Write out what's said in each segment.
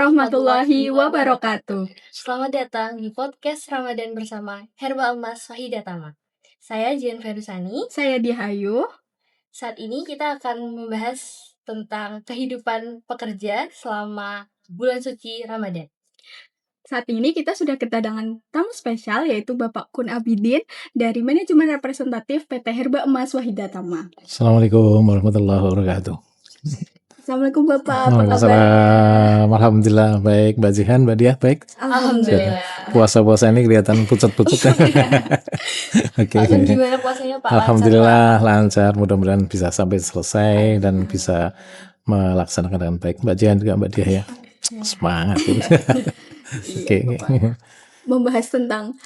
warahmatullahi wabarakatuh. Selamat datang di podcast Ramadan bersama Herba Emas Wahida Tama. Saya Jian Ferusani. Saya Dihayu. Saat ini kita akan membahas tentang kehidupan pekerja selama bulan suci Ramadan. Saat ini kita sudah kedatangan tamu spesial yaitu Bapak Kun Abidin dari Manajemen Representatif PT Herba Emas Wahida Tama. Assalamualaikum warahmatullahi wabarakatuh. Assalamualaikum Bapak, apa kabar? Waalaikumsalam. Alhamdulillah baik, Mbak Jihan, Mbak Diah baik. Alhamdulillah. Puasa-puasa ini kelihatan pucat-pucat. Oke. Pak, gimana puasanya Pak? Alhamdulillah lancar, mudah-mudahan bisa sampai selesai dan bisa melaksanakan dengan baik. Mbak Jihan juga Mbak Diah ya. Semangat. Oke. Membahas tentang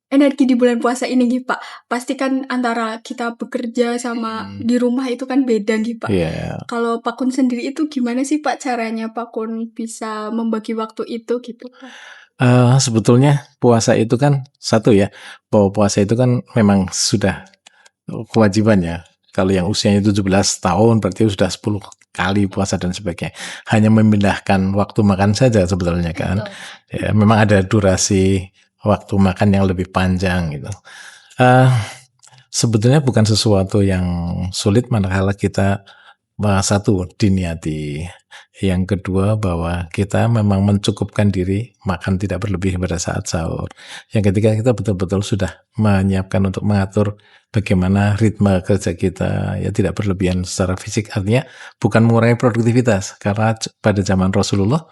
energi di bulan puasa ini gitu Pak. Pastikan antara kita bekerja sama di rumah itu kan beda gitu Pak. Iya. Kalau Pak Kun sendiri itu gimana sih Pak caranya Pak Kun bisa membagi waktu itu gitu Pak? Sebetulnya puasa itu kan satu ya, bahwa puasa itu kan memang sudah kewajiban ya. Kalau yang usianya 17 tahun berarti sudah 10 kali puasa dan sebagainya. Hanya memindahkan waktu makan saja sebetulnya kan. Ya, memang ada durasi waktu makan yang lebih panjang gitu. Sebetulnya bukan sesuatu yang sulit manakala kita satu diniati, yang kedua bahwa kita memang mencukupkan diri makan tidak berlebih pada saat sahur. Yang ketiga kita betul-betul sudah menyiapkan untuk mengatur bagaimana ritme kerja kita ya tidak berlebihan secara fisik, artinya bukan mengurangi produktivitas karena pada zaman Rasulullah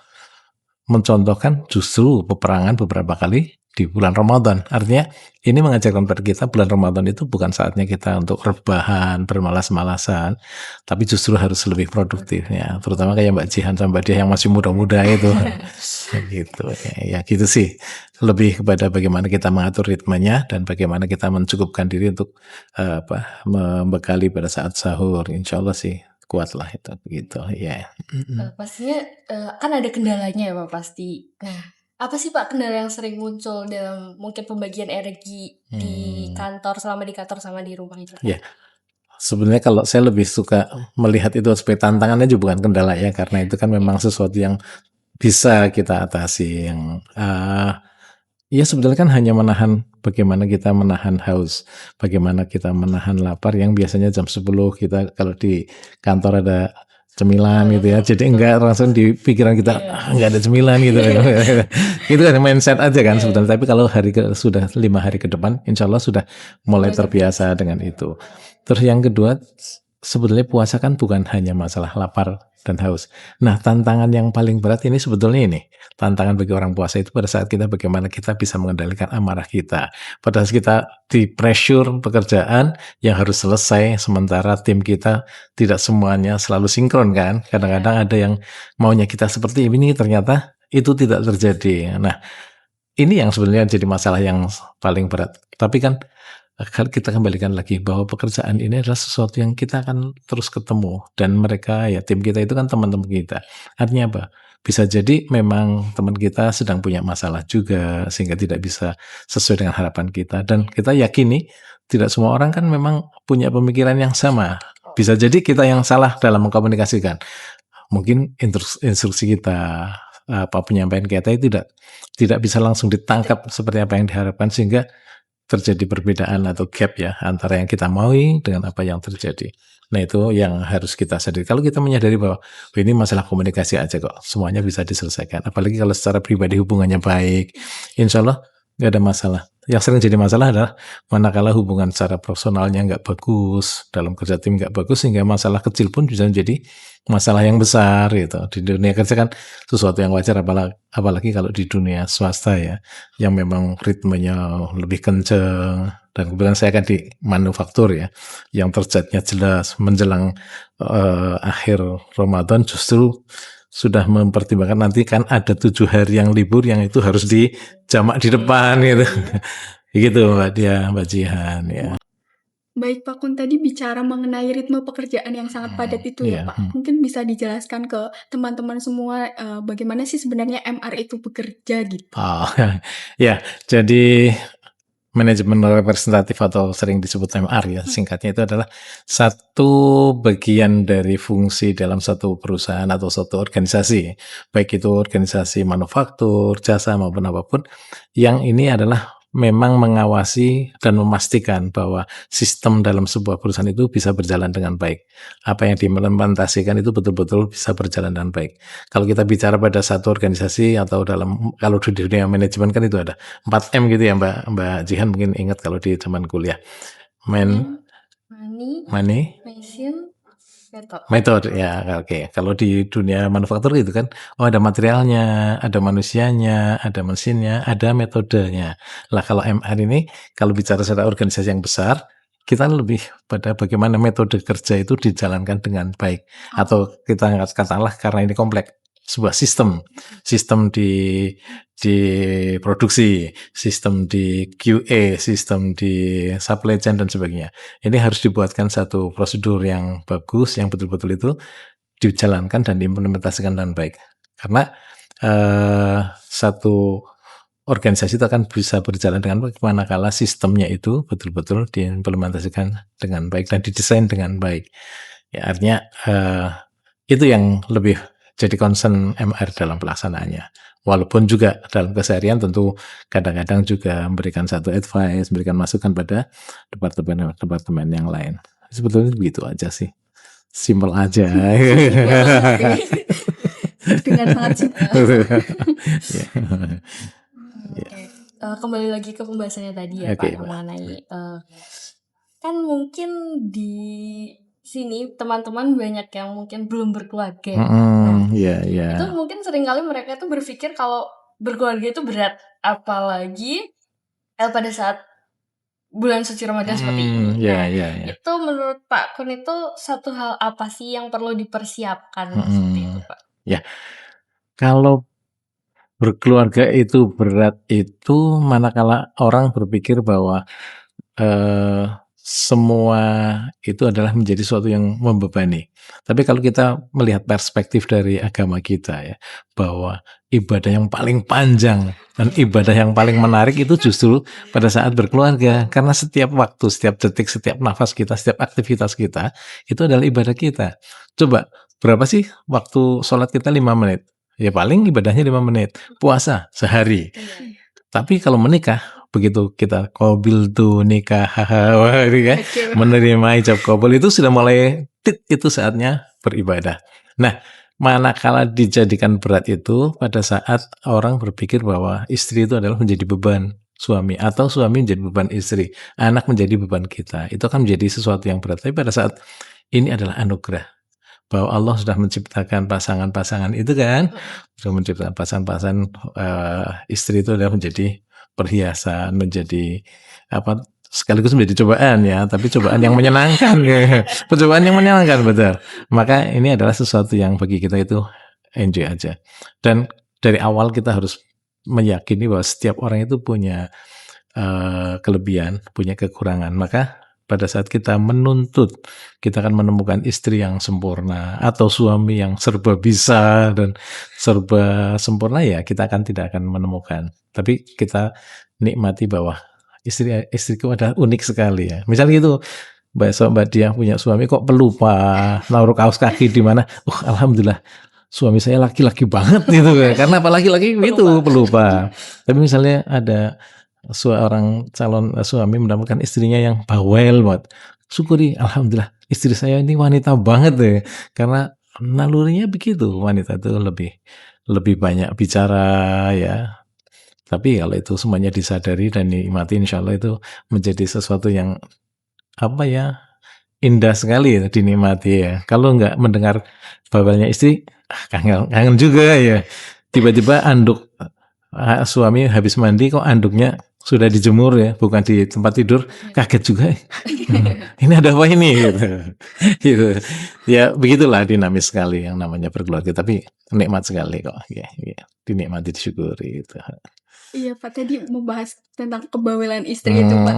mencontohkan justru peperangan beberapa kali di bulan Ramadan. Artinya ini mengajarkan pada kita bulan Ramadan itu bukan saatnya kita untuk rebahan, bermalas-malasan, tapi justru harus lebih produktif ya. Terutama kayak Mbak Jihan sama Mbak Diah yang masih muda-muda itu. Gitu ya, gitu sih. Lebih kepada bagaimana kita mengatur ritmenya dan bagaimana kita mencukupkan diri untuk membekali pada saat sahur. Insya Allah sih kuatlah itu gitu ya. Pastinya kan ada kendalanya ya Pak pasti. Nah, apa sih Pak kendala yang sering muncul dalam mungkin pembagian energi di kantor selama di kantor sama di rumah itu? Ya, sebenarnya kalau saya lebih suka melihat itu sebagai tantangannya juga bukan kendala ya, karena itu kan memang sesuatu yang bisa kita atasi. Yang ya sebetulnya kan hanya menahan, bagaimana kita menahan haus, bagaimana kita menahan lapar yang biasanya jam 10 kita kalau di kantor ada cemilan gitu ya, jadi enggak langsung di pikiran kita enggak ada cemilan gitu. Itu kan mindset aja kan sebetulnya, tapi kalau sudah 5 hari ke depan insya Allah sudah mulai terbiasa dengan itu. Terus yang kedua, sebetulnya puasa kan bukan hanya masalah lapar dan haus. Nah, tantangan yang paling berat ini sebetulnya ini. Tantangan bagi orang puasa itu pada saat kita bagaimana kita bisa mengendalikan amarah kita. Pada saat kita di pressure pekerjaan yang harus selesai, sementara tim kita tidak semuanya selalu sinkron kan. Kadang-kadang ada yang maunya kita seperti ini, ternyata itu tidak terjadi. Nah, ini yang sebenarnya jadi masalah yang paling berat. Tapi kan kita kembalikan lagi bahwa pekerjaan ini adalah sesuatu yang kita akan terus ketemu, dan mereka ya tim kita itu kan teman-teman kita. Artinya apa? Bisa jadi memang teman kita sedang punya masalah juga sehingga tidak bisa sesuai dengan harapan kita, dan kita yakini tidak semua orang kan memang punya pemikiran yang sama. Bisa jadi kita yang salah dalam mengkomunikasikan. Mungkin instruksi kita, penyampaian kita itu tidak bisa langsung ditangkap seperti apa yang diharapkan, sehingga terjadi perbedaan atau gap ya antara yang kita maui dengan apa yang terjadi. Nah, itu yang harus kita sadari. Kalau kita menyadari bahwa ini masalah komunikasi aja kok, semuanya bisa diselesaikan. Apalagi kalau secara pribadi hubungannya baik, insya Allah nggak ada masalah. Yang sering jadi masalah adalah manakala hubungan secara profesionalnya nggak bagus, dalam kerja tim nggak bagus, sehingga masalah kecil pun bisa menjadi masalah yang besar gitu. Di dunia kerja kan sesuatu yang wajar, apalagi kalau di dunia swasta ya, yang memang ritmenya lebih kenceng. Dan kebetulan saya kan di manufaktur ya, yang terjadinya jelas menjelang akhir Ramadan justru sudah mempertimbangkan nanti kan ada 7 hari yang libur yang itu harus dijamak di depan gitu. Gitu Mbak Dia, Mbak Jihan ya. Baik Pak Kun, tadi bicara mengenai ritme pekerjaan yang sangat padat itu ya Pak. Mungkin bisa dijelaskan ke teman-teman semua bagaimana sih sebenarnya MR itu bekerja gitu. Ya, jadi manajemen representatif atau sering disebut MR ya, singkatnya itu adalah satu bagian dari fungsi dalam satu perusahaan atau suatu organisasi, baik itu organisasi manufaktur, jasa maupun apapun, yang ini adalah memang mengawasi dan memastikan bahwa sistem dalam sebuah perusahaan itu bisa berjalan dengan baik. Apa yang diimplementasikan itu betul-betul bisa berjalan dengan baik. Kalau kita bicara pada satu organisasi atau kalau di dunia manajemen kan itu ada 4M gitu ya Mbak Jihan, mungkin ingat kalau di zaman kuliah. Money, Money, passion, method. metode ya, oke. Kalau di dunia manufaktur gitu kan, ada materialnya, ada manusianya, ada mesinnya, ada metodenya. Lah kalau MR ini, kalau bicara secara organisasi yang besar, kita lebih pada bagaimana metode kerja itu dijalankan dengan baik. Atau kita katakanlah karena ini kompleks, sebuah sistem di produksi, sistem di QA, sistem di supply chain dan sebagainya. Ini harus dibuatkan satu prosedur yang bagus, yang betul-betul itu dijalankan dan diimplementasikan dengan baik. Karena satu organisasi itu akan bisa berjalan dengan baik manakala sistemnya itu betul-betul diimplementasikan dengan baik dan didesain dengan baik. Ya, artinya itu yang lebih jadi concern MR dalam pelaksanaannya. Walaupun juga dalam keseharian tentu kadang-kadang juga memberikan satu advice, memberikan masukan pada departemen yang lain. Sebetulnya begitu aja sih. Simple aja. Dengan sangat simpel. Kembali lagi ke pembahasannya tadi ya Oke, Pak, Mbak. mengenai kan mungkin di sini teman-teman banyak yang mungkin belum berkeluarga. Iya. Itu mungkin seringkali mereka itu berpikir kalau berkeluarga itu berat, apalagi pada saat bulan suci Ramadan seperti ini. Iya. Itu menurut Pak Kun itu satu hal apa sih yang perlu dipersiapkan seperti itu Pak? Ya, kalau berkeluarga itu berat itu manakala orang berpikir bahwa semua itu adalah menjadi sesuatu yang membebani. Tapi kalau kita melihat perspektif dari agama kita ya, bahwa ibadah yang paling panjang dan ibadah yang paling menarik itu justru pada saat berkeluarga. Karena setiap waktu, setiap detik, setiap nafas kita, setiap aktivitas kita, itu adalah ibadah kita. Coba, berapa sih waktu sholat kita 5 menit? Ya paling ibadahnya 5 menit. Puasa sehari. Tapi kalau menikah, begitu kita qabiltu nikah, wah ini kan, menerima ijab qabul itu sudah mulai itu saatnya beribadah. Nah, manakala dijadikan berat itu pada saat orang berpikir bahwa istri itu adalah menjadi beban suami atau suami menjadi beban istri, anak menjadi beban kita. Itu akan menjadi sesuatu yang berat. Tapi pada saat ini adalah anugerah bahwa Allah sudah menciptakan pasangan-pasangan itu kan, sudah menciptakan pasangan-pasangan istri itu adalah menjadi perhiasan, menjadi apa sekaligus menjadi cobaan ya, tapi cobaan yang menyenangkan ya. Percobaan yang menyenangkan, betul. Maka ini adalah sesuatu yang bagi kita itu enjoy aja. Dan dari awal kita harus meyakini bahwa setiap orang itu punya kelebihan, punya kekurangan. Maka pada saat kita menuntut, kita akan menemukan istri yang sempurna atau suami yang serba bisa dan serba sempurna, ya kita tidak akan menemukan. Tapi kita nikmati bahwa istriku adalah unik sekali ya. Misalnya gitu, Mbak Diah punya suami kok pelupa, naruh kaos kaki di mana? Alhamdulillah, suami saya laki-laki banget gitu kan. Karena apalagi laki itu pelupa. Tapi misalnya ada seorang calon suami mendapatkan istrinya yang bawel banget, syukuri, alhamdulillah istri saya ini wanita banget deh, karena nalurinya begitu. Wanita itu lebih banyak bicara ya. Tapi kalau itu semuanya disadari dan dinikmati, insya Allah itu menjadi sesuatu yang apa ya, indah sekali ya, dinikmati ya. Kalau nggak mendengar bawelnya istri, kangen juga ya. Tiba-tiba anduk suami habis mandi kok anduknya sudah dijemur ya, bukan di tempat tidur, kaget juga. Ini ada apa ini? Gitu. Ya begitulah, dinamis sekali yang namanya berkeluarga, tapi nikmat sekali kok. Ya, dinikmati, disyukuri itu. Iya Pak, tadi membahas tentang kebawelan istri itu Pak.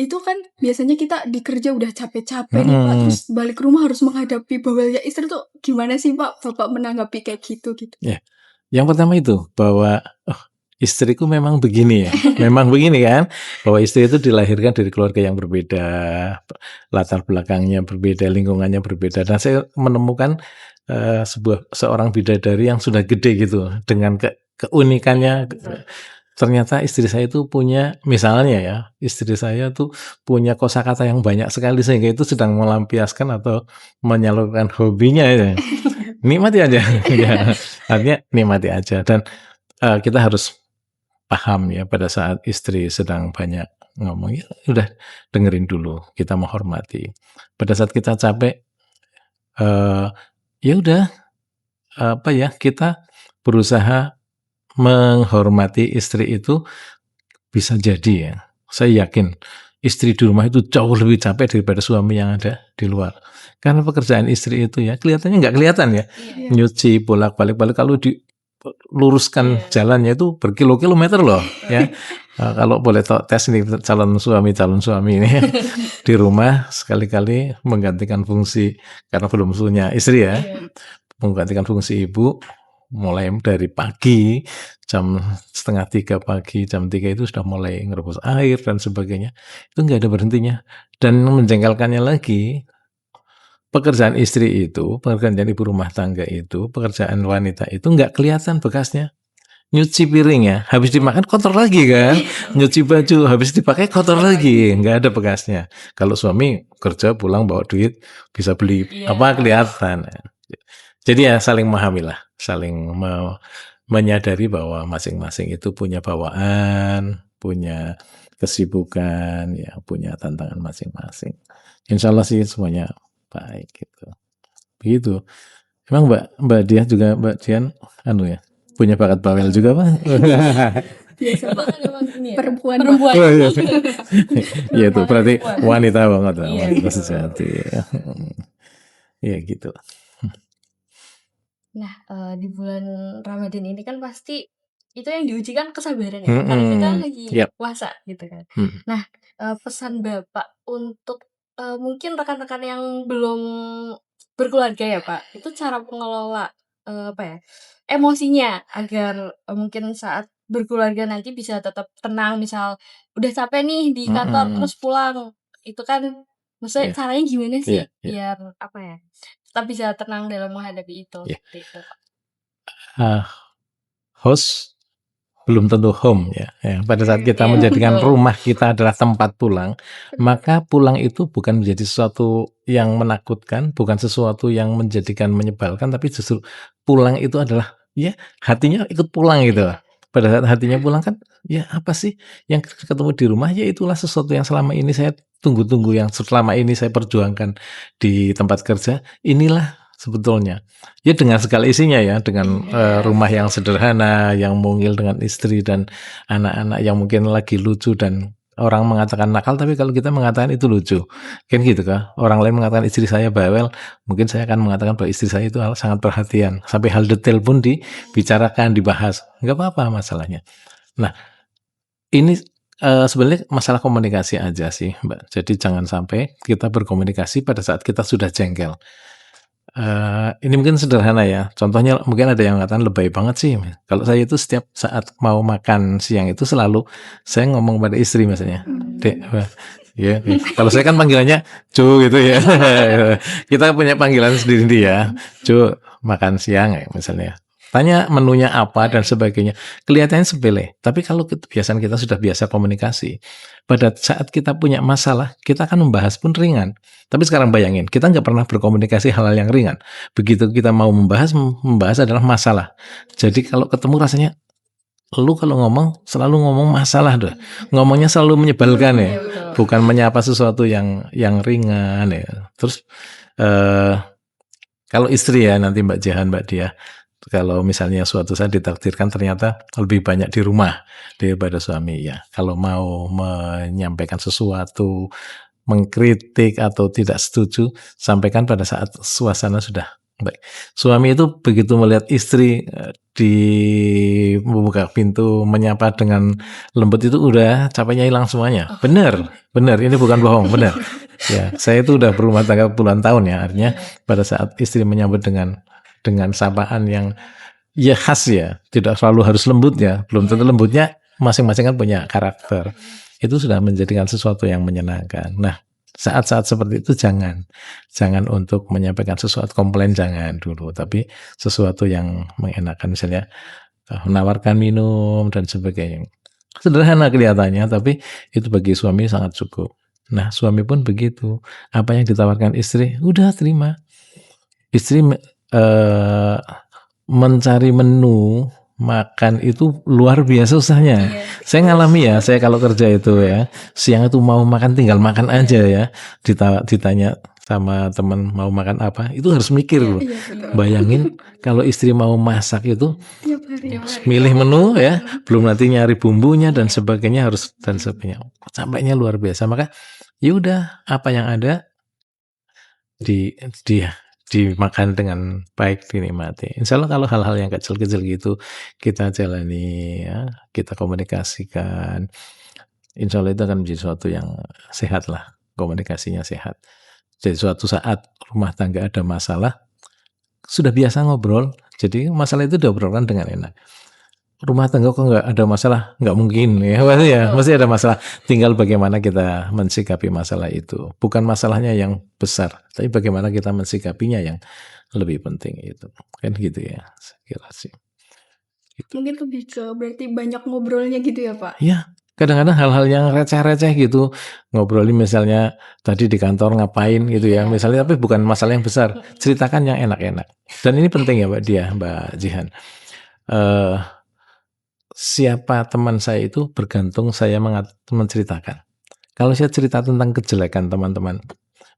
Itu kan biasanya kita di kerja udah capek-capek nih Pak, terus balik rumah harus menghadapi bawelnya istri tuh gimana sih Pak? Bapak menanggapi kayak gitu? Ya, yang pertama itu bahwa istriku memang begini ya, memang begini kan, bahwa istri itu dilahirkan dari keluarga yang berbeda, latar belakangnya berbeda, lingkungannya berbeda, dan saya menemukan seorang bidadari yang sudah gede gitu, dengan keunikannya. Ternyata istri saya itu punya, misalnya ya, istri saya tuh punya kosakata yang banyak sekali, sehingga itu sedang melampiaskan atau menyalurkan hobinya ya. Nikmati aja, ya. Artinya nikmati aja, dan kita harus paham ya, pada saat istri sedang banyak ngomong, ya udah dengerin dulu, kita menghormati. Pada saat kita capek, ya udah kita berusaha menghormati istri itu. Bisa jadi ya, saya yakin istri di rumah itu jauh lebih capek daripada suami yang ada di luar. Karena pekerjaan istri itu ya kelihatannya nggak kelihatan ya, nyuci bolak-balik, kalau diluruskan jalannya itu berkilo-kilometer loh ya. Kalau boleh tes nih calon suami ini di rumah, sekali-kali menggantikan fungsi, karena belum punya istri ya, menggantikan fungsi ibu. Mulai dari pagi, jam 2:30 pagi, jam 3 itu sudah mulai ngerebus air dan sebagainya. Itu nggak ada berhentinya. Dan menjengkelkannya lagi, pekerjaan istri itu, pekerjaan ibu rumah tangga itu, pekerjaan wanita itu nggak kelihatan bekasnya. Nyuci piring ya, habis dimakan kotor lagi kan. Nyuci baju, habis dipakai kotor lagi, nggak ada bekasnya. Kalau suami kerja pulang bawa duit, bisa beli apa kelihatan. Jadi ya saling memahamilah, saling menyadari bahwa masing-masing itu punya bawaan, punya kesibukan, ya punya tantangan masing-masing. Insya Allah sih semuanya baik gitu. Begitu. Emang Mbak Diah juga, Mbak Dian punya bakat bawel juga Pak? Biasa Bahkan emang ini ya, perempuan. Oh, iya. Ya itu berarti wanita banget, wanita sejati. Ya gitu. Nah, di bulan Ramadan ini kan pasti itu yang diuji kan kesabaran ya, karena kita lagi puasa gitu kan. Nah, pesan Bapak untuk mungkin rekan-rekan yang belum berkeluarga ya Pak, itu cara mengelola emosinya agar mungkin saat berkeluarga nanti bisa tetap tenang, misal udah capek nih di kantor terus pulang, itu kan maksudnya caranya gimana sih biar tetap bisa tenang dalam menghadapi itu. Gitu. Host belum tentu home ya. Pada saat kita menjadikan rumah kita adalah tempat pulang, maka pulang itu bukan menjadi sesuatu yang menakutkan, bukan sesuatu yang menjadikan menyebalkan, tapi justru pulang itu adalah ya hatinya ikut pulang gitu. Pada saat hatinya pulang kan, ya apa sih yang ketemu di rumah, ya itulah sesuatu yang selama ini saya tunggu-tunggu, yang selama ini saya perjuangkan di tempat kerja, inilah sebetulnya. Ya dengan segala isinya ya, dengan rumah yang sederhana, yang mungil, dengan istri dan anak-anak yang mungkin lagi lucu, dan orang mengatakan nakal, tapi kalau kita mengatakan itu lucu, kan gitu kan. Orang lain mengatakan istri saya bawel, mungkin saya akan mengatakan bahwa istri saya itu sangat perhatian, sampai hal detail pun dibicarakan, dibahas, nggak apa-apa masalahnya. Nah, ini sebenarnya masalah komunikasi aja sih Mbak. Jadi jangan sampai kita berkomunikasi pada saat kita sudah jengkel. Ini mungkin sederhana ya, contohnya mungkin ada yang mengatakan lebay banget sih. Kalau saya itu setiap saat mau makan siang itu selalu saya ngomong pada istri misalnya, Dek, ya, kalau saya kan panggilannya Cu gitu ya. Kita punya panggilan sendiri ya, Cu makan siang ya misalnya. Tanya menunya apa dan sebagainya. Kelihatannya sepele, tapi kalau kebiasaan kita sudah biasa komunikasi, pada saat kita punya masalah, kita akan membahas pun ringan. Tapi sekarang bayangin, kita nggak pernah berkomunikasi hal-hal yang ringan. Begitu kita mau membahas adalah masalah. Jadi kalau ketemu rasanya, lu kalau ngomong selalu ngomong masalah doh. Ngomongnya selalu menyebalkan ya, bukan menyapa sesuatu yang ringan ya. Terus kalau istri ya, nanti Mbak Jahan, Mbak Diah, kalau misalnya suatu saat ditakdirkan ternyata lebih banyak di rumah daripada suami ya, kalau mau menyampaikan sesuatu, mengkritik atau tidak setuju, sampaikan pada saat suasana sudah baik. Suami itu begitu melihat istri di membuka pintu, menyapa dengan lembut, itu udah capeknya hilang semuanya. Benar, ini bukan bohong, benar. Ya, saya itu udah berumah tangga puluhan tahun ya, artinya pada saat istri menyambut dengan sapaan yang ya khas ya, tidak selalu harus lembut ya, belum tentu lembutnya, masing-masing kan punya karakter. Itu sudah menjadikan sesuatu yang menyenangkan. Nah, saat-saat seperti itu jangan untuk menyampaikan sesuatu komplain, jangan dulu, tapi sesuatu yang mengenakan, misalnya menawarkan minum dan sebagainya. Sederhana kelihatannya, tapi itu bagi suami sangat cukup. Nah, suami pun begitu. Apa yang ditawarkan istri, udah terima. Istri mencari menu makan itu luar biasa susahnya. Saya ngalami ya, saya kalau kerja itu ya, siang itu mau makan tinggal makan aja ya. Ditanya sama teman mau makan apa, itu harus mikir loh. Bayangin kalau istri mau masak itu milih menu ya, belum nanti nyari bumbunya dan sebagainya, harus dan sebagainya. Sampainya luar biasa. Maka ya udah, apa yang ada dimakan dengan baik, dinikmati. Insya Allah kalau hal-hal yang kecil-kecil gitu kita jalani ya, kita komunikasikan, insya Allah itu akan menjadi sesuatu yang sehat lah, komunikasinya sehat. Jadi suatu saat rumah tangga ada masalah, sudah biasa ngobrol, jadi masalah itu diobrolkan dengan enak. Rumah tangga kok nggak ada masalah, nggak mungkin ya, pasti ada masalah. Tinggal bagaimana kita mensikapi masalah itu. Bukan masalahnya yang besar, tapi bagaimana kita mensikapinya yang lebih penting itu. Kan gitu ya, saya kira sih. Gitu. Mungkin lebih ke berarti banyak ngobrolnya gitu ya Pak? Iya, kadang-kadang hal-hal yang receh-receh gitu, ngobrolin misalnya tadi di kantor ngapain gitu ya, misalnya, tapi bukan masalah yang besar, ceritakan yang enak-enak. Dan ini penting ya Mbak Jihan. Siapa teman saya itu bergantung saya menceritakan. Kalau saya cerita tentang kejelekan teman-teman,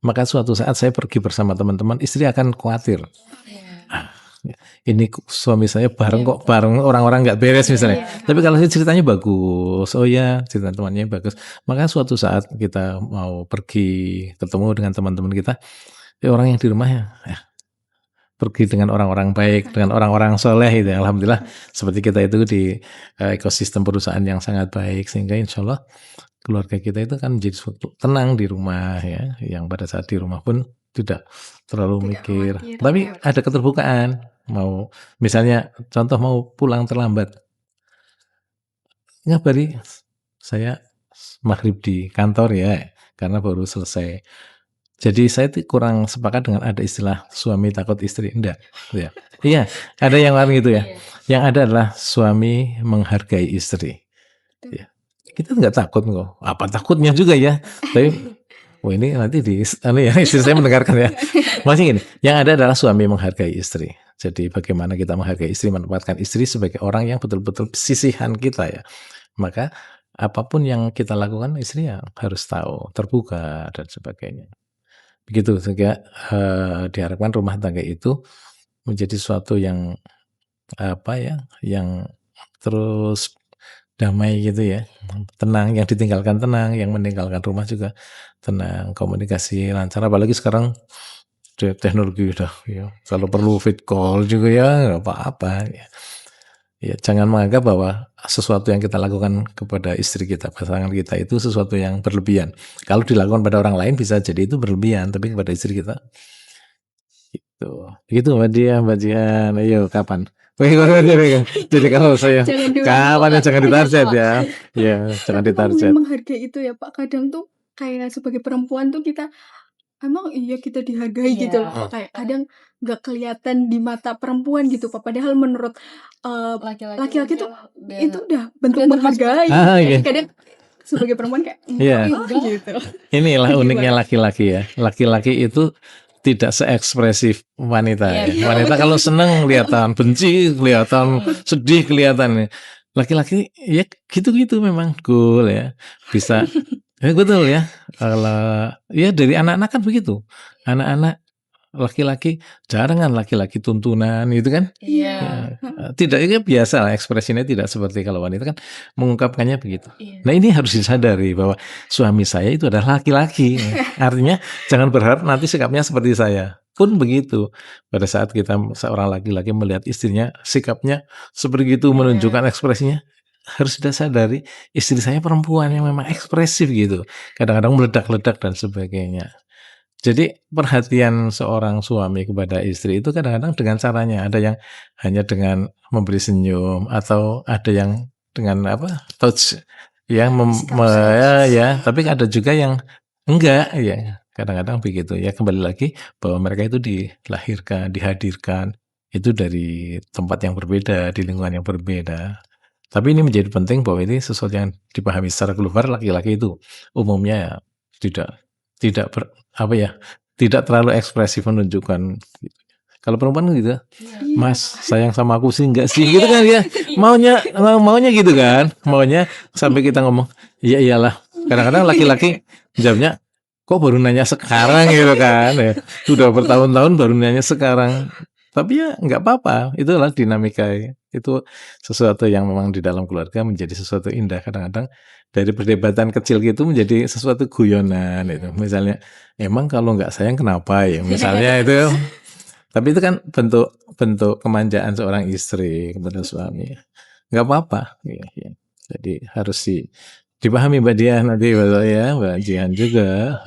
maka suatu saat saya pergi bersama teman-teman, istri akan khawatir. Ini suami saya bareng orang-orang nggak beres misalnya. Tapi kalau saya ceritanya bagus, oh ya cerita temannya bagus, maka suatu saat kita mau pergi ketemu dengan teman-teman kita, orang yang di rumahnya pergi dengan orang-orang baik, dengan orang-orang soleh itu. Alhamdulillah seperti kita itu di ekosistem perusahaan yang sangat baik, sehingga insya Allah keluarga kita itu kan menjadi suatu tenang di rumah ya, yang pada saat di rumah pun tidak terlalu mikir, tapi ada keterbukaan. Mau misalnya contoh mau pulang terlambat, ngabari saya maghrib di kantor ya, karena baru selesai. Jadi saya kurang sepakat dengan ada istilah suami takut istri, enggak ya. Iya, ada yang lain gitu ya. Yang ada adalah suami menghargai istri. Ya. Kita nggak takut kok. Apa takutnya juga ya. Tapi ini nanti istri saya mendengarkan ya. Masih gini, yang ada adalah suami menghargai istri. Jadi bagaimana kita menghargai istri, menempatkan istri sebagai orang yang betul-betul sisihan kita ya. Maka apapun yang kita lakukan istri ya harus tahu, terbuka dan sebagainya. Begitu, sehingga diharapkan rumah tangga itu menjadi sesuatu yang yang terus damai gitu ya, tenang, yang ditinggalkan tenang, yang meninggalkan rumah juga tenang, komunikasi lancar. Apalagi sekarang teknologi udah ya, kalau perlu video call juga ya nggak apa-apa ya. Jangan menganggap bahwa sesuatu yang kita lakukan kepada istri kita, pasangan kita itu sesuatu yang berlebihan. Kalau dilakukan pada orang lain bisa jadi itu berlebihan, tapi kepada istri kita gitu Mbak Jihan. Ayo kapan? Jadi kalau saya kapan ya, jangan ditarget ya. Ya, jangan ditarget. Menghargai itu ya Pak, kadang tuh kayak sebagai perempuan tuh kita emang iya kita dihargai gitu loh. Kayak kadang nggak kelihatan di mata perempuan gitu Pak. Padahal menurut laki-laki tuh itu udah bentuk menghargai. Kadang sebagai perempuan kayak gitu. Inilah uniknya laki-laki ya. Laki-laki itu tidak seekspresif wanita ya. Wanita kalau seneng kelihatan, benci kelihatan, sedih kelihatan. Laki-laki ya gitu-gitu memang cool ya. Bisa betul ya. Kalau ya dari anak-anak kan begitu. Anak-anak laki-laki jarang kan laki-laki tuntunan gitu kan? Iya. Tidak, itu biasa lah, ekspresinya tidak seperti kalau wanita kan mengungkapkannya begitu. Nah ini harus disadari bahwa suami saya itu adalah laki-laki. Artinya jangan berharap nanti sikapnya seperti saya. Pun begitu. Pada saat kita seorang laki-laki melihat istrinya sikapnya seperti itu, menunjukkan ekspresinya, harus kita sadari istri saya perempuan yang memang ekspresif gitu. Kadang-kadang meledak-ledak dan sebagainya. Jadi perhatian seorang suami kepada istri itu kadang-kadang dengan caranya, ada yang hanya dengan memberi senyum atau ada yang dengan touch ya, ya, tapi ada juga yang enggak ya. Kadang-kadang begitu ya, kembali lagi bahwa mereka itu dilahirkan, dihadirkan itu dari tempat yang berbeda, di lingkungan yang berbeda. Tapi ini menjadi penting bahwa ini sesuatu yang dipahami secara global. Laki-laki itu umumnya tidak tidak terlalu ekspresif menunjukkan. Kalau perempuan gitu, Mas sayang sama aku sih enggak sih, gitu kan ya. Maunya gitu kan, maunya sampai kita ngomong, iya iyalah. Kadang-kadang laki-laki jawabnya, kok baru nanya sekarang gitu kan ya. Sudah bertahun-tahun baru nanya sekarang. Tapi ya nggak apa-apa, itulah dinamika. Itu sesuatu yang memang di dalam keluarga menjadi sesuatu indah. Kadang-kadang dari perdebatan kecil gitu menjadi sesuatu guyonan itu. Misalnya, emang kalau nggak sayang kenapa ya? Misalnya itu. Tapi itu kan bentuk kemanjaan seorang istri kepada suami. Nggak apa-apa. Ya. Jadi harus dipahami Mbak Dian nanti ya, Mbak Jihan juga.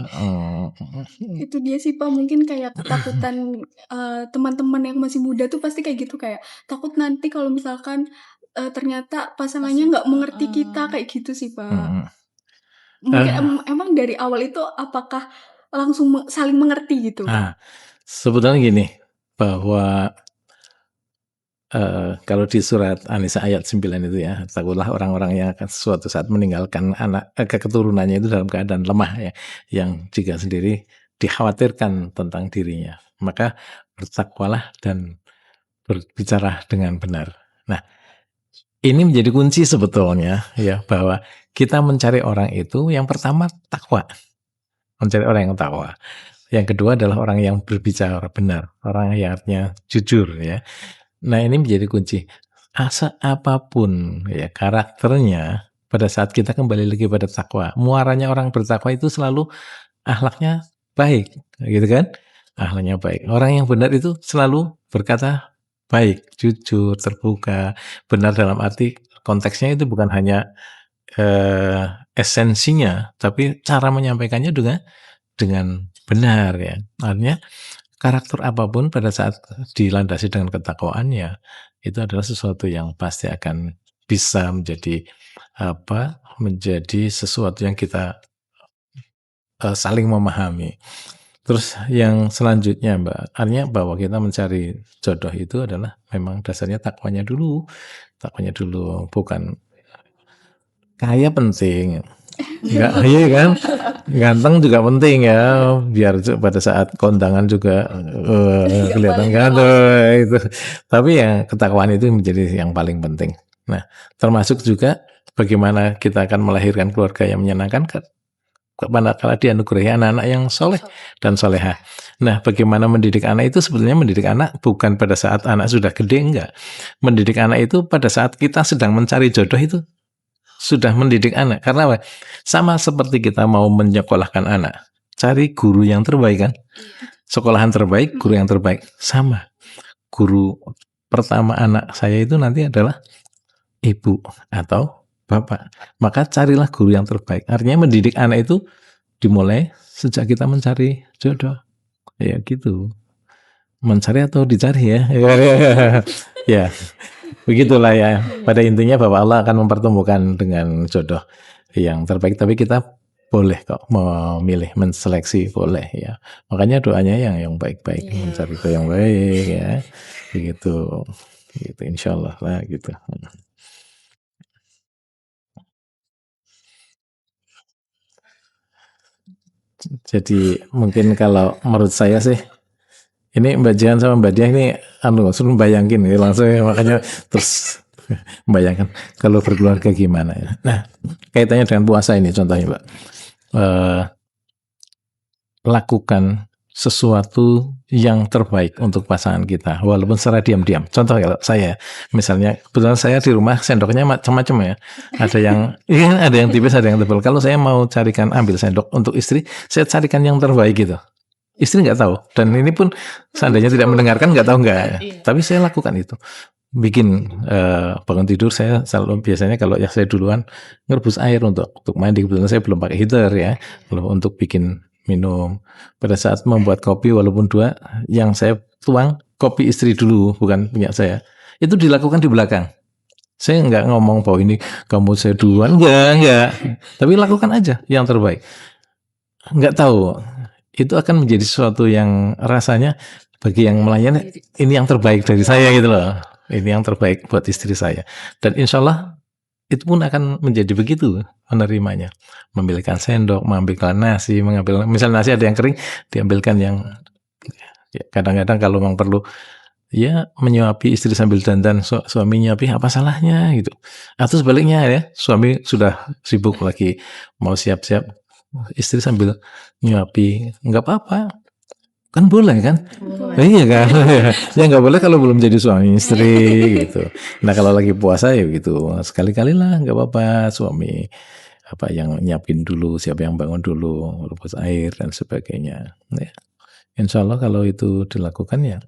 Itu dia sih Pak, mungkin kayak ketakutan teman-teman yang masih muda tuh pasti kayak gitu, kayak takut nanti kalau misalkan ternyata pasangannya nggak mengerti kita, kayak gitu sih Pak. Mungkin emang dari awal itu apakah langsung saling mengerti gitu? Sebetulnya gini, bahwa kalau di surat An-Nisa ayat 9 itu ya, takutlah orang-orang yang akan suatu saat meninggalkan anak keturunannya itu dalam keadaan lemah ya, yang jika sendiri dikhawatirkan tentang dirinya. Maka bertakwalah dan berbicara dengan benar. Nah, ini menjadi kunci sebetulnya ya, bahwa kita mencari orang itu yang pertama takwa. Mencari orang yang takwa. Yang kedua adalah orang yang berbicara benar, orang yang artinya jujur ya. Nah, ini menjadi kunci. Apapun ya karakternya, pada saat kita kembali lagi pada takwa, muaranya orang bertakwa itu selalu akhlaknya baik, gitu kan? Akhlaknya baik. Orang yang benar itu selalu berkata baik, jujur, terbuka. Benar dalam arti konteksnya itu bukan hanya esensinya, tapi cara menyampaikannya juga dengan benar ya. Artinya karakter apapun pada saat dilandasi dengan ketakwaan ya, itu adalah sesuatu yang pasti akan bisa menjadi sesuatu yang kita saling memahami. Terus yang selanjutnya Mbak, artinya bahwa kita mencari jodoh itu adalah memang dasarnya takwanya dulu, bukan kaya penting. Enggak, iya kan? Ganteng juga penting ya, biar pada saat kondangan juga kelihatan ganteng itu. Tapi ya ketakwaan itu menjadi yang paling penting. Nah, termasuk juga bagaimana kita akan melahirkan keluarga yang menyenangkan kalau dianugerahi anak-anak yang soleh dan soleha. Nah, bagaimana mendidik anak itu sebetulnya mendidik anak bukan pada saat anak sudah gede, enggak. Mendidik anak itu pada saat kita sedang mencari jodoh itu sudah mendidik anak. Karena apa? Sama seperti kita mau menyekolahkan anak, cari guru yang terbaik kan. Sekolahan terbaik, guru yang terbaik. Sama. Guru pertama anak saya itu nanti adalah ibu atau bapak. Maka carilah guru yang terbaik. Artinya mendidik anak itu dimulai sejak kita mencari jodoh. Ya gitu. Mencari atau dicari ya. Ya. Begitulah ya. Pada intinya bahwa Allah akan mempertemukan dengan jodoh yang terbaik, tapi kita boleh kok memilih, menseleksi boleh ya. Makanya doanya yang baik-baik, mencari yang baik ya. Begitu. Gitu insyaallah lah gitu. Jadi mungkin kalau menurut saya sih ini Mbak Jihan sama Mbak Diah ini suruh bayangin ya langsung ya, makanya terus bayangkan kalau berkeluarga gimana ya. Nah, kaitannya dengan puasa ini contohnya Mbak. Lakukan sesuatu yang terbaik untuk pasangan kita walaupun secara diam-diam. Contoh kalau saya misalnya kebetulan saya di rumah sendoknya macam-macam ya. Ada yang tipis, ada yang tebal. Kalau saya mau ambil sendok untuk istri, saya carikan yang terbaik gitu. Istri nggak tahu, dan ini pun seandainya tidak mendengarkan nggak tahu tapi saya lakukan itu. Bikin bangun tidur saya selalu biasanya kalau saya duluan ngerebus air untuk mandi. Kebetulan saya belum pakai heater ya, untuk bikin minum. Pada saat membuat kopi walaupun 2, yang saya tuang kopi istri dulu, bukan punya saya. Itu dilakukan di belakang. Saya nggak ngomong bahwa ini kamu saya duluan, enggak. Tapi lakukan aja yang terbaik. Nggak tahu, itu akan menjadi sesuatu yang rasanya bagi yang melayani, ini yang terbaik dari saya gitu loh. Ini yang terbaik buat istri saya. Dan insya Allah itu pun akan menjadi begitu menerimanya. Memilihkan sendok, mengambilkan nasi, misal nasi ada yang kering, diambilkan yang kadang-kadang kalau memang perlu ya menyuapi istri sambil dandan, suami nyuapi, apa salahnya gitu. Atau sebaliknya ya, suami sudah sibuk lagi mau siap-siap, istri sambil nyuapi, nggak apa-apa. Kan boleh kan? Iya kan? Ya nggak boleh kalau belum jadi suami istri gitu. Nah kalau lagi puasa ya gitu, sekali-kali lah nggak apa-apa, suami apa yang nyiapin dulu, siapa yang bangun dulu, rebus air dan sebagainya. Ya. Insya Allah kalau itu dilakukan ya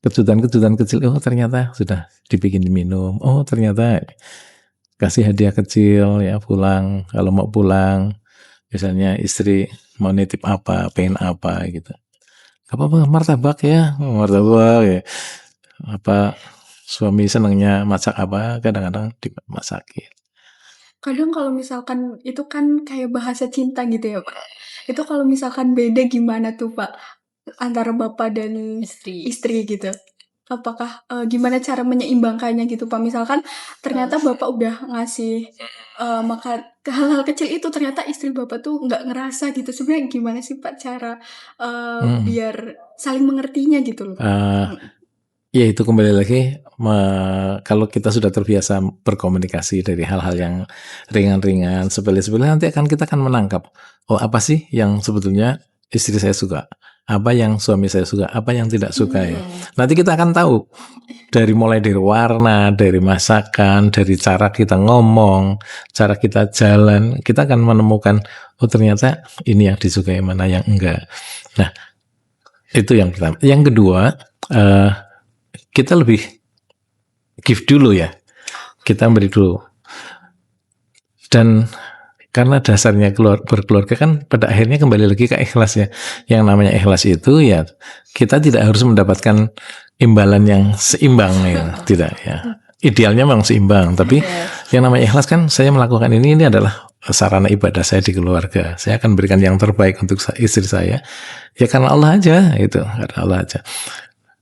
kejutan-kejutan kecil, oh ternyata sudah dibikin minum, oh ternyata kasih hadiah kecil ya pulang, kalau mau pulang misalnya istri mau nitip apa, pengen apa gitu. Gak apa-apa, martabak ya. Apa suami senangnya masak apa, kadang-kadang dimasakin. Kadang kalau misalkan itu kan kayak bahasa cinta gitu ya Pak. Itu kalau misalkan beda gimana tuh Pak antara bapak dan istri gitu? Apakah gimana cara menyeimbangkannya gitu Pak? Misalkan ternyata bapak udah ngasih makan hal-hal kecil itu, ternyata istri bapak tuh nggak ngerasa gitu. Sebenarnya gimana sih Pak cara biar saling mengertinya gitu loh? Ya itu kembali lagi, kalau kita sudah terbiasa berkomunikasi dari hal-hal yang ringan-ringan, sepele-sepele, nanti kita akan menangkap, oh apa sih yang sebetulnya istri saya suka, apa yang suami saya suka, apa yang tidak suka ya. Nanti kita akan tahu mulai dari warna, dari masakan, dari cara kita ngomong, cara kita jalan, kita akan menemukan oh ternyata ini yang disukai, mana yang enggak. Nah itu yang pertama. Yang kedua, kita lebih give dulu ya, kita beri dulu. Dan karena dasarnya berkeluarga kan pada akhirnya kembali lagi ke ikhlas ya. Yang namanya ikhlas itu ya kita tidak harus mendapatkan imbalan yang seimbang ya, tidak ya. Idealnya memang seimbang, tapi yang namanya ikhlas kan saya melakukan ini adalah sarana ibadah saya di keluarga. Saya akan berikan yang terbaik untuk istri saya. Ya karena Allah aja itu, karena Allah aja.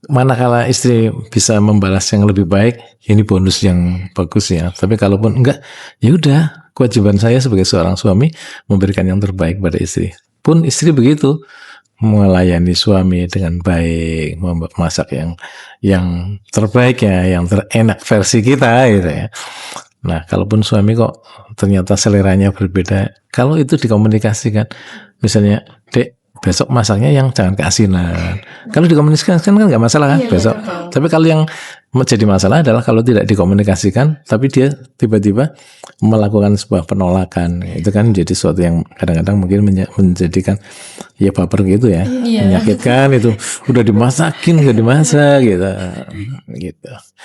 Manakala istri bisa membalas yang lebih baik, ini bonus yang bagus ya. Tapi kalaupun enggak, ya udah, kewajiban saya sebagai seorang suami memberikan yang terbaik pada istri. Pun istri begitu, melayani suami dengan baik, memasak yang terbaik ya, yang terenak versi kita gitu ya. Nah, kalaupun suami kok ternyata seleranya berbeda, kalau itu dikomunikasikan, misalnya, Dek, besok masaknya yang jangan keasinan. Kalau dikomunikasikan kan nggak masalah kan besok. Betul. Tapi kalau yang menjadi masalah adalah kalau tidak dikomunikasikan, tapi dia tiba-tiba melakukan sebuah penolakan. Itu kan menjadi sesuatu yang kadang-kadang mungkin menjadikan ya baper gitu ya, menyakitkan itu. Udah dimasakin nggak dimasak gitu.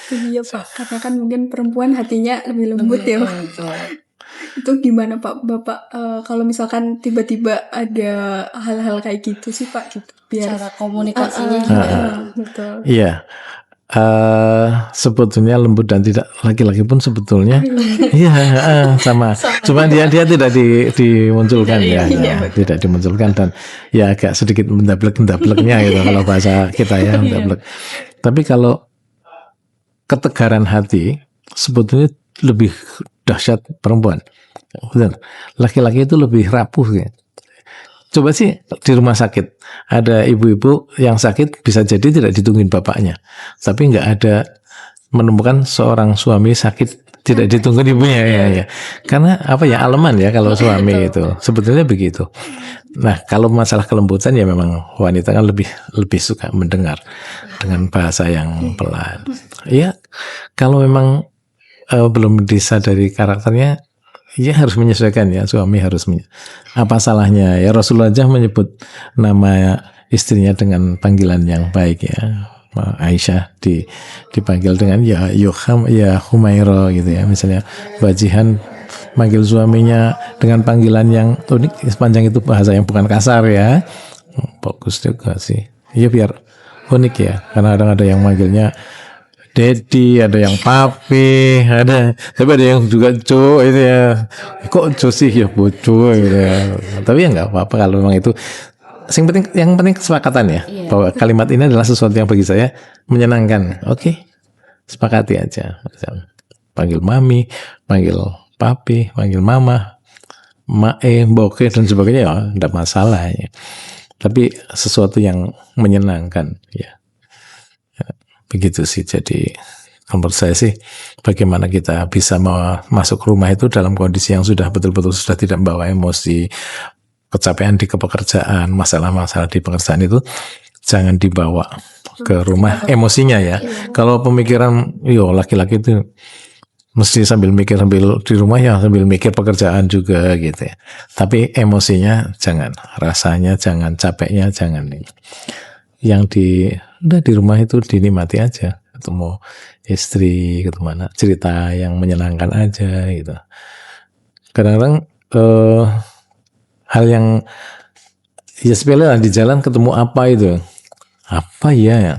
Iya Pak, karena kan mungkin perempuan hatinya lebih lembut ya Pak. Itu gimana Pak Bapak kalau misalkan tiba-tiba ada hal-hal kayak gitu sih Pak gitu, biar cara komunikasinya betul. Iya. Sebetulnya lembut dan tidak laki-laki pun sebetulnya sama. Cuma dia tidak dimunculkan tidak dimunculkan dan ya agak sedikit mendablek-mendableknya gitu kalau bahasa kita ya mendablek. Tapi kalau ketegaran hati sebetulnya lebih dahsyat perempuan. Benar. Laki-laki itu lebih rapuh ya. Coba sih di rumah sakit ada ibu-ibu yang sakit bisa jadi tidak ditungguin bapaknya, tapi nggak ada menemukan seorang suami sakit tidak ditungguin ibunya ya. Karena apa ya aleman ya kalau suami itu sebetulnya begitu. Nah kalau masalah kelembutan ya memang wanita kan lebih suka mendengar dengan bahasa yang pelan. Ya kalau memang belum disadari karakternya. Ya harus menyesuaikan ya, suami harus apa salahnya ya, Rasulullah aja menyebut nama istrinya dengan panggilan yang baik ya. Aisyah dipanggil dengan ya Humaira gitu ya, misalnya Bajihan manggil suaminya dengan panggilan yang unik, sepanjang itu bahasa yang bukan kasar ya, bagus juga sih. Iya biar unik ya, karena kadang ada yang manggilnya Dedi, ada yang papi, tapi ada yang juga co itu ya. Kok co sih ya boco gitu ya. Tapi ya nggak apa-apa kalau memang itu. Yang penting kesepakatan ya, bahwa kalimat ini adalah sesuatu yang bagi saya menyenangkan. Oke, sepakati aja. Panggil mami, panggil papi, panggil mama, mae, boke dan sebagainya ya, tidak masalah ya. Tapi sesuatu yang menyenangkan ya. Begitu sih. Jadi menurut saya sih bagaimana kita bisa masuk rumah itu dalam kondisi yang sudah betul-betul sudah tidak membawa emosi, kecapean di pekerjaan, masalah-masalah di pekerjaan itu jangan dibawa ke rumah emosinya ya. Kalau pemikiran laki-laki itu mesti sambil mikir sambil di rumah ya sambil mikir pekerjaan juga gitu ya. Tapi emosinya jangan, rasanya jangan, capeknya jangan. Yang udah di rumah itu dinikmati aja, ketemu istri, ketemu anak, cerita yang menyenangkan aja gitu. Kadang-kadang hal yang ya sepele lah, di jalan ketemu apa itu, apa ya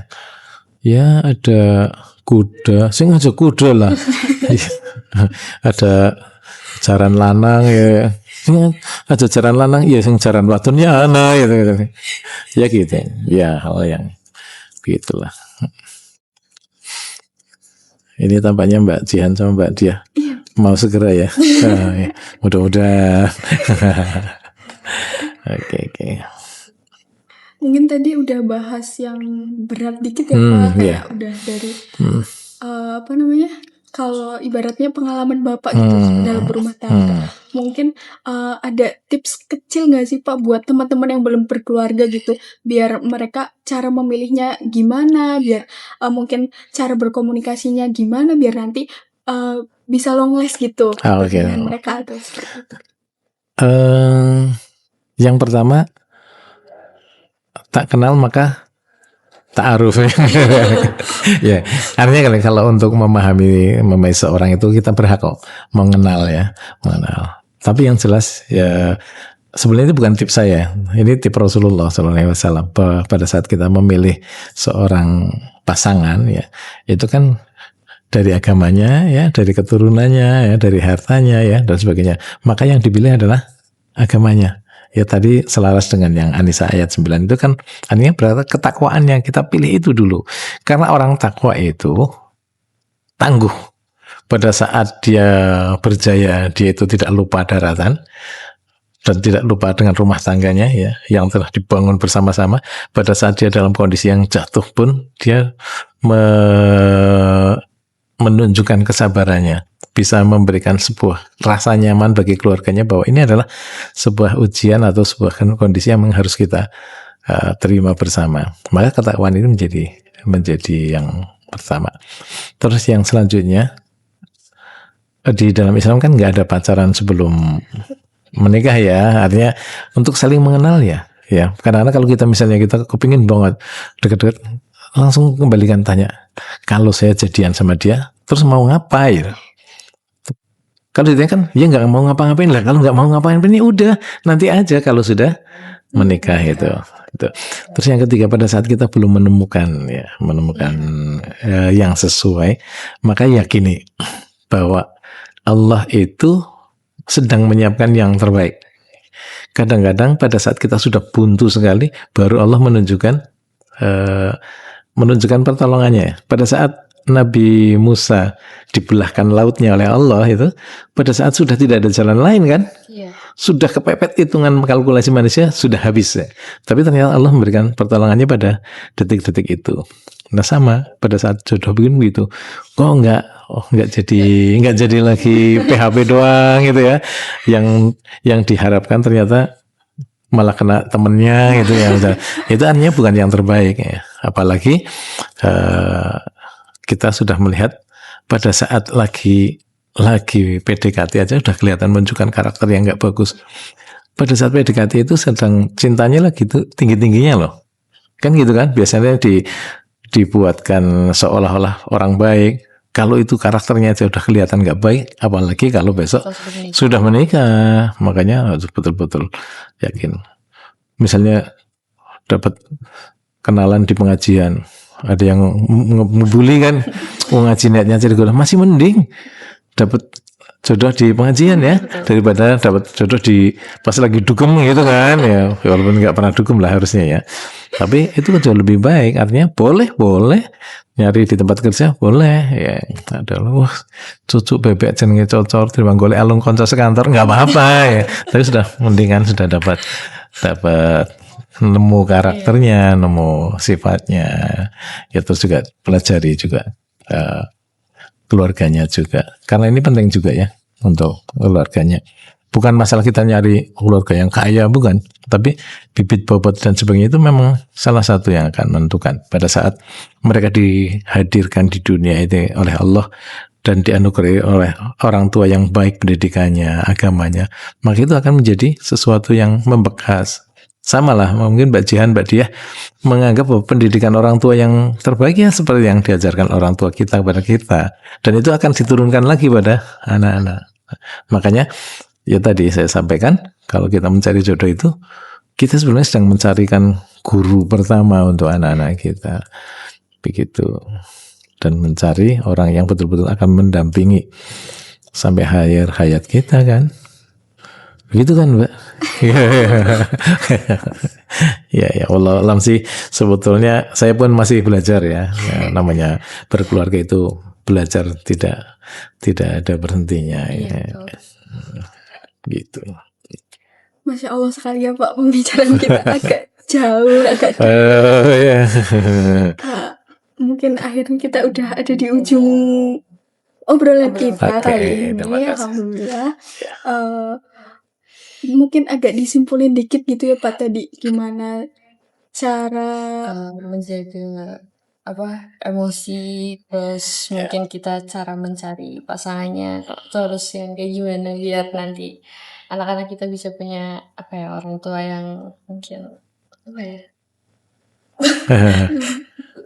ada kuda, sing aja kuda lah, ada jaran lanang ya. Ada jaran lanang, ya sing jaran wadonnya ana gitu. Ya gitu. Ya hal yang gitulah. Ini tampaknya Mbak Jihan sama Mbak Dia mau segera ya. Mudah-mudahan. Oke. Mungkin tadi udah bahas yang berat dikit ya Pak, kayak udah dari apa namanya? Kalau ibaratnya pengalaman Bapak gitu dalam berumah tangga, mungkin ada tips kecil nggak sih Pak buat teman-teman yang belum berkeluarga gitu, biar mereka cara memilihnya gimana, biar mungkin cara berkomunikasinya gimana, biar nanti bisa long last gitu dengan mereka atau seperti itu. Yang pertama, tak kenal maka ta'aruf. Ya, artinya kalau untuk memahami seorang itu kita berhak kok mengenal. Tapi yang jelas ya sebenarnya itu bukan tips saya, ini tips Rasulullah SAW. Pada saat kita memilih seorang pasangan ya, itu kan dari agamanya ya, dari keturunannya ya, dari hartanya ya dan sebagainya. Maka yang dipilih adalah agamanya. Ya tadi selaras dengan yang An-Nisa ayat 9 itu kan artinya berarti ketakwaan yang kita pilih itu dulu. Karena orang takwa itu tangguh. Pada saat dia berjaya, dia itu tidak lupa daratan dan tidak lupa dengan rumah tangganya ya yang telah dibangun bersama-sama. Pada saat dia dalam kondisi yang jatuh pun dia menunjukkan kesabarannya, bisa memberikan sebuah rasa nyaman bagi keluarganya bahwa ini adalah sebuah ujian atau sebuah kondisi yang harus kita terima bersama. Maka ketakwaan itu menjadi yang pertama. Terus yang selanjutnya, di dalam Islam kan nggak ada pacaran sebelum menikah ya, artinya untuk saling mengenal ya. Kadang-kadang kalau kita misalnya kita kepingin banget deket-deket, langsung kembalikan tanya, kalau saya jadian sama dia terus mau ngapain? Kalau ditanya kan ya nggak mau ngapa-ngapain lah. Kalau nggak mau ngapain ini udah nanti aja kalau sudah menikah itu. Terus yang ketiga, pada saat kita belum menemukan yang sesuai, maka yakini bahwa Allah itu sedang menyiapkan yang terbaik. Kadang-kadang pada saat kita sudah buntu sekali, baru Allah menunjukkan pertolongannya. Pada saat Nabi Musa dibelahkan lautnya oleh Allah itu, pada saat sudah tidak ada jalan lain kan, sudah kepepet hitungan kalkulasi manusia, sudah habis ya. Tapi ternyata Allah memberikan pertolongannya pada detik-detik itu. Nah sama pada saat jodoh begini begitu, kok nggak jadi lagi PHP doang gitu ya, yang diharapkan ternyata malah kena temennya gitu ya. Itu artinya bukan yang terbaik ya. Apalagi kita sudah melihat pada saat lagi PDKT aja udah kelihatan menunjukkan karakter yang nggak bagus. Pada saat PDKT itu sedang cintanya lagi tuh tinggi-tingginya loh, kan gitu kan, biasanya dibuatkan seolah-olah orang baik, Kalau itu karakternya aja udah kelihatan nggak baik, apalagi kalau besok sudah menikah. Makanya harus betul-betul yakin. Misalnya dapat kenalan di pengajian, ada yang ngebully kan, ngaji niatnya jadi masih mending dapat jodoh di pengajian ya, daripada dapat jodoh di pas lagi dugem gitu kan ya, walaupun nggak pernah dugem lah harusnya ya, tapi itu jauh lebih baik. Artinya boleh nyari di tempat kerja, boleh ya, adalah cucu bebek jenenge cocor terima golek alung konco sekantor nggak apa-apa ya, tapi sudah mendingan sudah dapat nemu karakternya, nemu sifatnya ya, terus juga pelajari juga keluarganya juga, karena ini penting juga ya untuk keluarganya. Bukan masalah kita nyari keluarga yang kaya, bukan, tapi bibit bobot dan sebagainya itu memang salah satu yang akan menentukan pada saat mereka dihadirkan di dunia ini oleh Allah dan dianugerahi oleh orang tua yang baik pendidikannya, agamanya, maka itu akan menjadi sesuatu yang membekas. Sama lah, mungkin Mbak Jihan, Mbak Diah menganggap bahwa pendidikan orang tua yang terbaik ya seperti yang diajarkan orang tua kita kepada kita, dan itu akan diturunkan lagi pada anak-anak. Makanya ya tadi saya sampaikan, kalau kita mencari jodoh itu, kita sebenarnya sedang mencarikan guru pertama untuk anak-anak kita, begitu, dan mencari orang yang betul-betul akan mendampingi sampai akhir hayat kita kan. Begitu kan Mbak? Ya Allah alam sih, sebetulnya saya pun masih belajar ya, namanya berkeluarga itu belajar tidak ada berhentinya ya. Gitu. Masya Allah sekali ya Pak, pembicaraan kita agak jauh, agak mungkin akhirnya kita udah ada di ujung obrolan kita kali ini. Alhamdulillah. Mungkin agak disimpulin dikit gitu ya Pak tadi, gimana cara menjaga emosi, terus mungkin kita cara mencari pasangannya terus yang kayak gimana biar nanti anak-anak kita bisa punya orang tua yang mungkin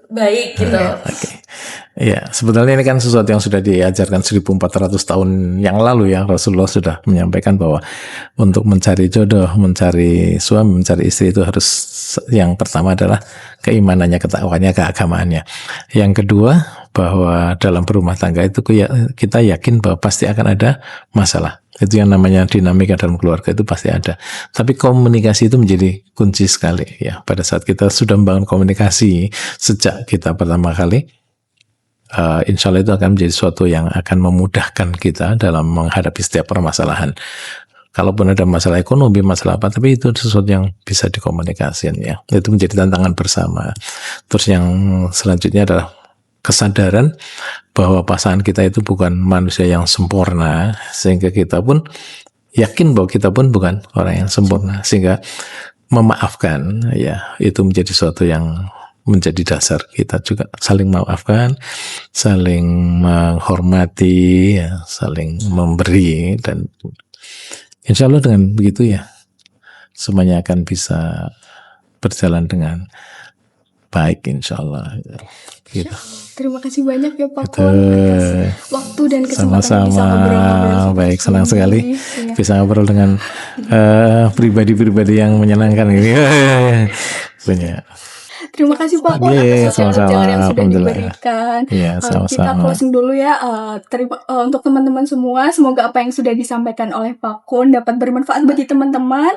baik gitu. Ya, sebetulnya ini kan sesuatu yang sudah diajarkan 1400 tahun yang lalu ya. Rasulullah sudah menyampaikan bahwa untuk mencari jodoh, mencari suami, mencari istri itu harus, yang pertama adalah keimanannya, ketakwaannya, keagamaannya. Yang kedua, bahwa dalam berumah tangga itu kita yakin bahwa pasti akan ada masalah. Itu yang namanya dinamika dalam keluarga itu pasti ada. Tapi komunikasi itu menjadi kunci sekali ya. Pada saat kita sudah membangun komunikasi sejak kita pertama kali, insya Allah itu akan menjadi sesuatu yang akan memudahkan kita dalam menghadapi setiap permasalahan. Kalaupun ada masalah ekonomi, masalah apa, tapi itu sesuatu yang bisa dikomunikasikan ya. Itu menjadi tantangan bersama. Terus yang selanjutnya adalah kesadaran bahwa pasangan kita itu bukan manusia yang sempurna, sehingga kita pun yakin bahwa kita pun bukan orang yang sempurna, sehingga memaafkan ya, itu menjadi sesuatu yang menjadi dasar kita juga, saling memaafkan, saling menghormati ya, saling memberi, dan insya Allah dengan begitu ya semuanya akan bisa berjalan dengan baik insya Allah gitu. Terima kasih banyak ya Pak Kun atas waktu dan kesempatan sama-sama. Bisa ngobrol-ngobrol. Baik, senang sekali ya. Bisa ngobrol dengan pribadi-pribadi yang menyenangkan ini. Punya. Terima kasih Pak Kun atas sama-sama yang sudah diberikan. Sama-sama. Kita closing dulu ya. Terima untuk teman-teman semua. Semoga apa yang sudah disampaikan oleh Pak Kun dapat bermanfaat bagi teman-teman.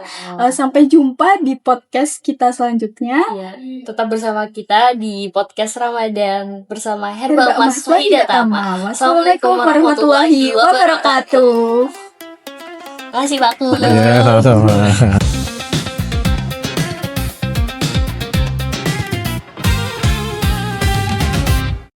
Sampai jumpa di podcast kita selanjutnya. Ya, tetap bersama kita di podcast Ramadan bersama Herbal Mas Wahida Tama. Wassalamualaikum warahmatullahi wabarakatuh. Terima kasih Pak Kun. Ya, sama-sama.